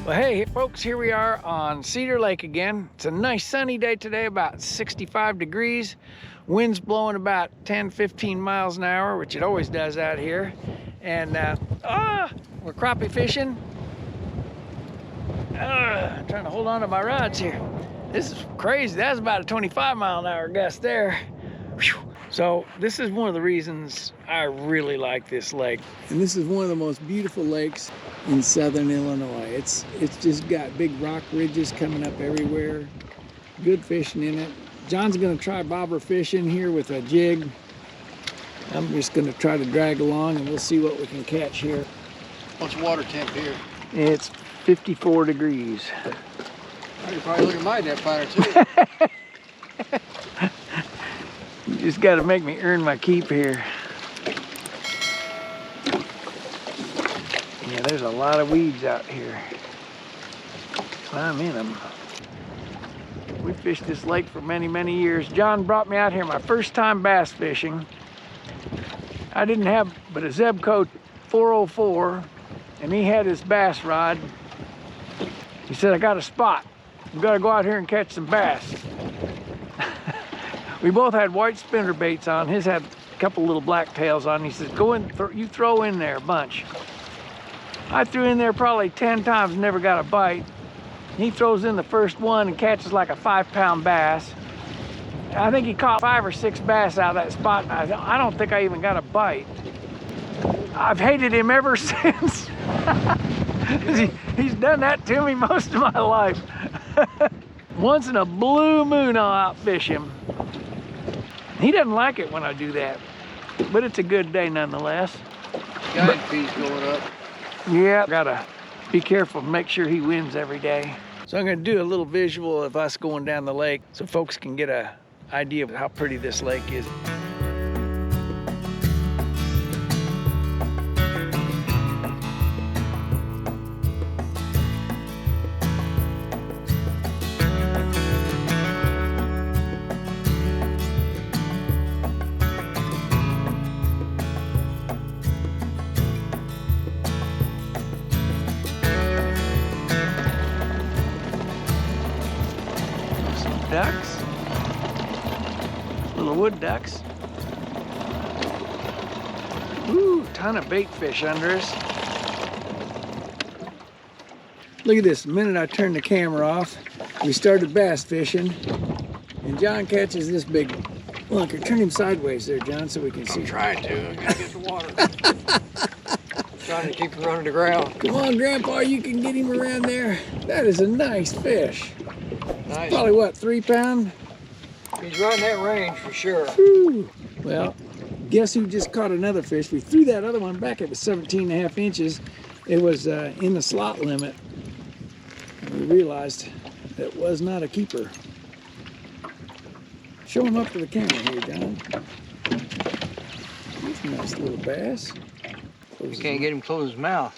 Well, hey folks, here we are on Cedar Lake again. It's a nice sunny day today, about 65 degrees. Wind's blowing about 10-15 miles an hour, which it always does out here. And we're crappie fishing. I'm trying to hold on to my rods here. This is crazy. That's about a 25-mile-an-hour gust there. Whew. So this is one of the reasons I really like this lake. And this is one of the most beautiful lakes in southern Illinois. It's just got big rock ridges coming up everywhere. Good fishing in it. John's gonna try bobber fishing here with a jig. I'm just gonna try to drag along and we'll see what we can catch here. What's water temp here? It's 54 degrees. Oh, you're probably looking at my net finder too. You just got to make me earn my keep here. Yeah, there's a lot of weeds out here. I'm in them. We fished this lake for many, many years. John brought me out here my first time bass fishing. I didn't have but a Zebco 404, and he had his bass rod. He said, I got a spot. We've got to go out here and catch some bass. We both had white spinner baits on. His had a couple little black tails on. He says, go in, you throw in there a bunch. I threw in there probably 10 times, never got a bite. He throws in the first one and catches like a 5-pound bass. I think he caught 5 or 6 bass out of that spot. And I don't think I even got a bite. I've hated him ever since. He's done that to me most of my life. Once in a blue moon, I'll outfish him. He doesn't like it when I do that, but it's a good day nonetheless. Guide fees going up. Yeah, gotta be careful, make sure he wins every day. So I'm gonna do a little visual of us going down the lake so folks can get an idea of how pretty this lake is. Ducks, little wood ducks. Ooh, ton of bait fish under us. Look at this, the minute I turned the camera off, we started bass fishing, and John catches this big lunker. Turn him sideways there, John, so we can see. I'm trying to, I gotta get the water. Trying to keep him running the ground. Come on, Grandpa, you can get him around there. That is a nice fish. Nice. Probably what, 3 pound? He's right in that range for sure. Whew. Well, guess who just caught another fish? We threw that other one back. It was 17.5 inches. It was in the slot limit. And we realized that was not a keeper. Show him up to the camera here, John. He's a nice little bass. You can't get him to close his mouth.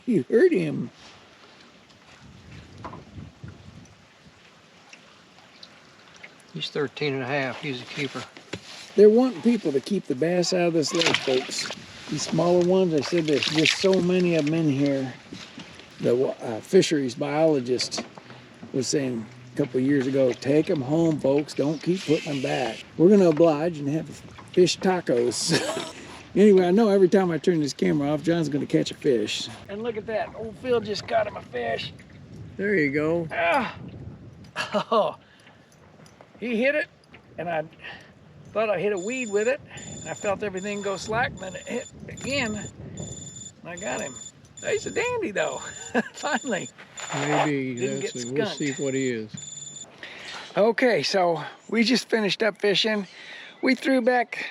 You hurt him. He's 13.5, he's a keeper. They're wanting people to keep the bass out of this lake, folks. These smaller ones, they said there's just so many of them in here. The fisheries biologist was saying a couple of years ago, take them home, folks. Don't keep putting them back. We're going to oblige and have fish tacos. Anyway, I know every time I turn this camera off, John's going to catch a fish. And look at that. Old Phil just caught him a fish. There you go. Ah. Oh. He hit it, and I thought I hit a weed with it. And I felt everything go slack, and then it hit again, and I got him. He's a dandy, though. Finally. Maybe. We'll see what he is. Okay, so we just finished up fishing. We threw back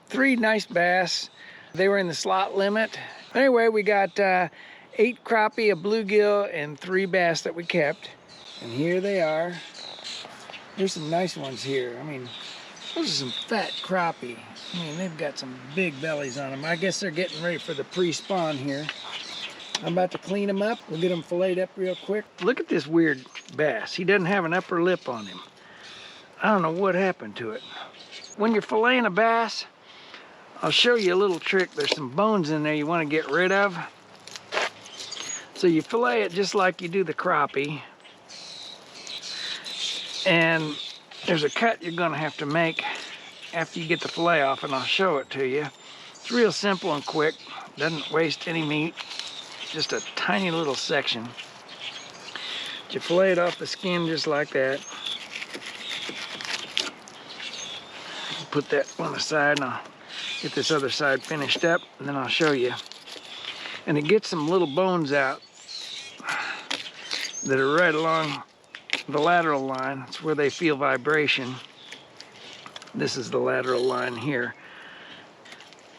3 nice bass. They were in the slot limit. Anyway, we got 8 crappie, a bluegill, and 3 bass that we kept. And here they are. There's some nice ones here. I mean, those are some fat crappie. I mean, they've got some big bellies on them. I guess they're getting ready for the pre-spawn here. I'm about to clean them up. We'll get them filleted up real quick. Look at this weird bass. He doesn't have an upper lip on him. I don't know what happened to it. When you're filleting a bass, I'll show you a little trick. There's some bones in there you want to get rid of. So you fillet it just like you do the crappie. And there's a cut you're gonna have to make after you get the fillet off, and I'll show it to you. It's real simple and quick, doesn't waste any meat, just a tiny little section. You fillet it off the skin just like that. Put that one aside and I'll get this other side finished up, and then I'll show you. And it gets some little bones out that are right along the lateral line. It's where they feel vibration. This is the lateral line here.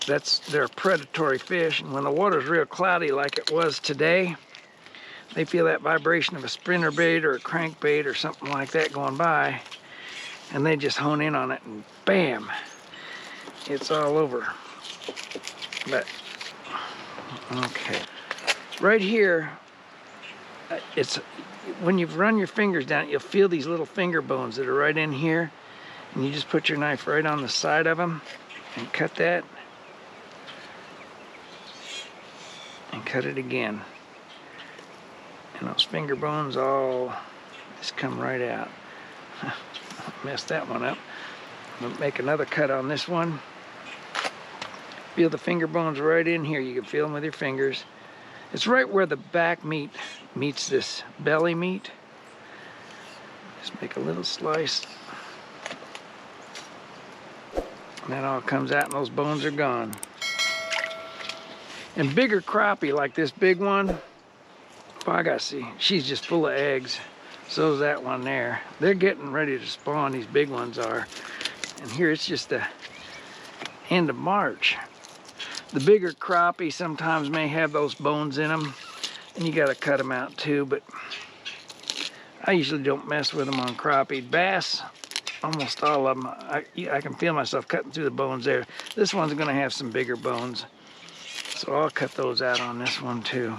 They're a predatory fish, and when the water's real cloudy like it was today, they feel that vibration of a spinner bait or a crankbait or something like that going by, and they just hone in on it, and bam, it's all over. But okay, right here, it's when you've run your fingers down, you'll feel these little finger bones that are right in here, and you just put your knife right on the side of them and cut that, and cut it again, and those finger bones all just come right out. Messed that one up. I'm gonna make another cut on this one. Feel the finger bones right in here. You can feel them with your fingers. It's right where the back meat meets this belly meat. Just make a little slice. And that all comes out and those bones are gone. And bigger crappie like this big one, oh, I gotta see, she's just full of eggs. So's that one there. They're getting ready to spawn, these big ones are. And here it's just the end of March. The bigger crappie sometimes may have those bones in them, and you gotta cut them out too, but I usually don't mess with them on crappie. Bass, almost all of them, I can feel myself cutting through the bones there. This one's gonna have some bigger bones, so I'll cut those out on this one too.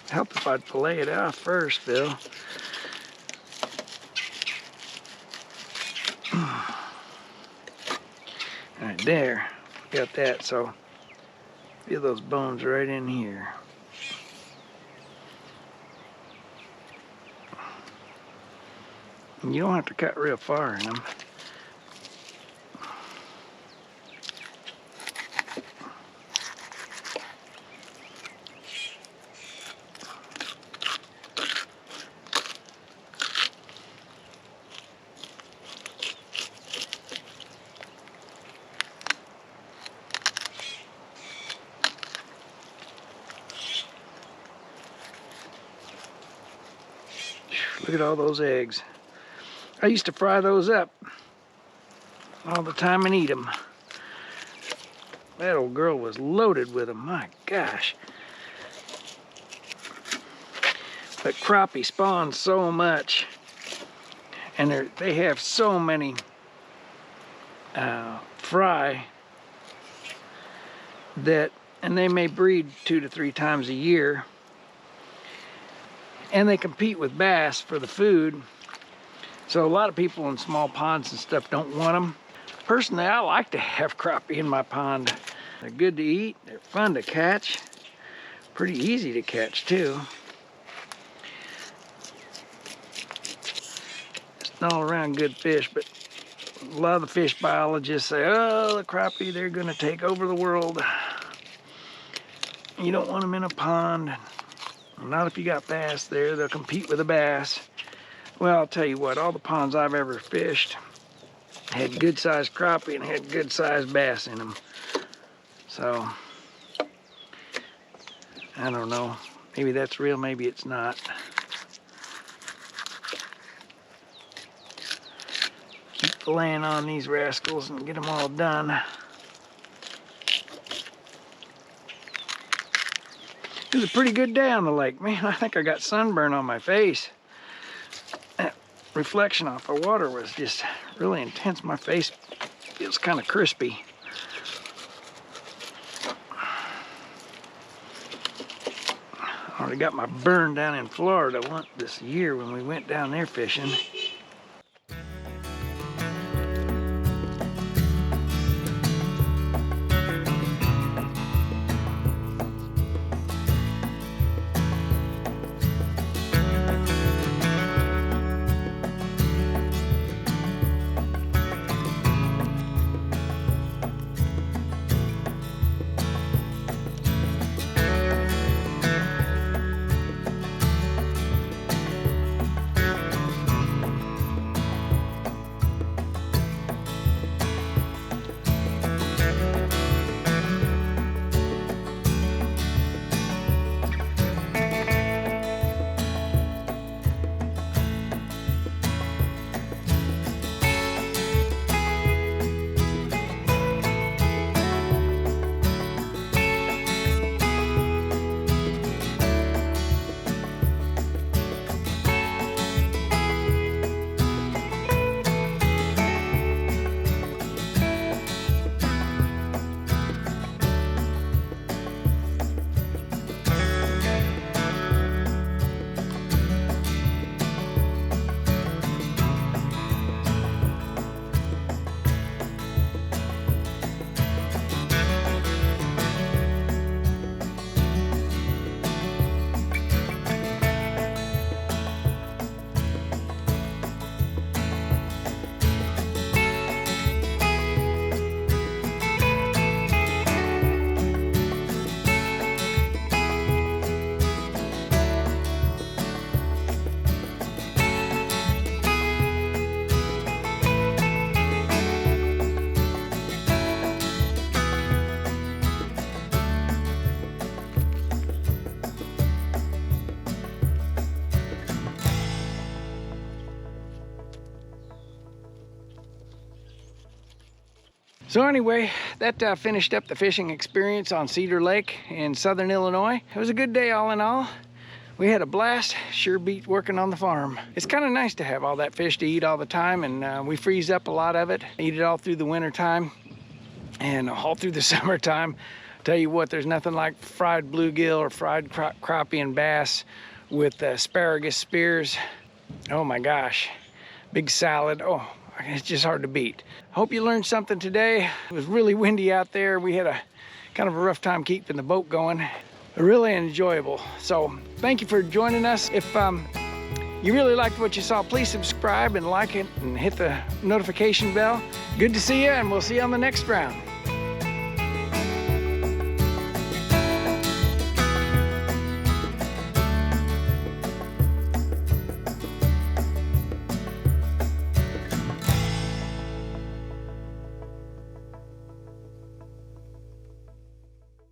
Help if I'd fillet it out first, Bill. Right there, got that. So feel those bones right in here. And you don't have to cut real far in them. Look at all those eggs. I used to fry those up all the time and eat them. That old girl was loaded with them, my gosh. But crappie spawn so much, and they have so many fry that, and they may breed 2 to 3 times a year. And they compete with bass for the food. So a lot of people in small ponds and stuff don't want them. Personally, I like to have crappie in my pond. They're good to eat, they're fun to catch. Pretty easy to catch too. It's an all around good fish, but a lot of the fish biologists say, oh, the crappie, they're gonna take over the world. You don't want them in a pond. Not if you got bass there, they'll compete with the bass. Well, I'll tell you what, all the ponds I've ever fished had good sized crappie and had good sized bass in them. So, I don't know, maybe that's real, maybe it's not. Keep filleting on these rascals and get them all done. It was a pretty good day on the lake. Man, I think I got sunburn on my face. That reflection off the water was just really intense. My face feels kind of crispy. I already got my burn down in Florida this year when we went down there fishing. So anyway, that finished up the fishing experience on Cedar Lake in southern Illinois. It was a good day all in all. We had a blast, sure beat working on the farm. It's kind of nice to have all that fish to eat all the time, and we freeze up a lot of it, eat it all through the winter time and all through the summertime. Tell you what, there's nothing like fried bluegill or fried crappie and bass with asparagus spears. Oh my gosh, big salad. Oh, it's just hard to beat. Hope you learned something today. It was really windy out there. We had a kind of a rough time keeping the boat going. Really enjoyable. So thank you for joining us. If you really liked what you saw, please subscribe and like it and hit the notification bell. Good to see you, and we'll see you on the next round.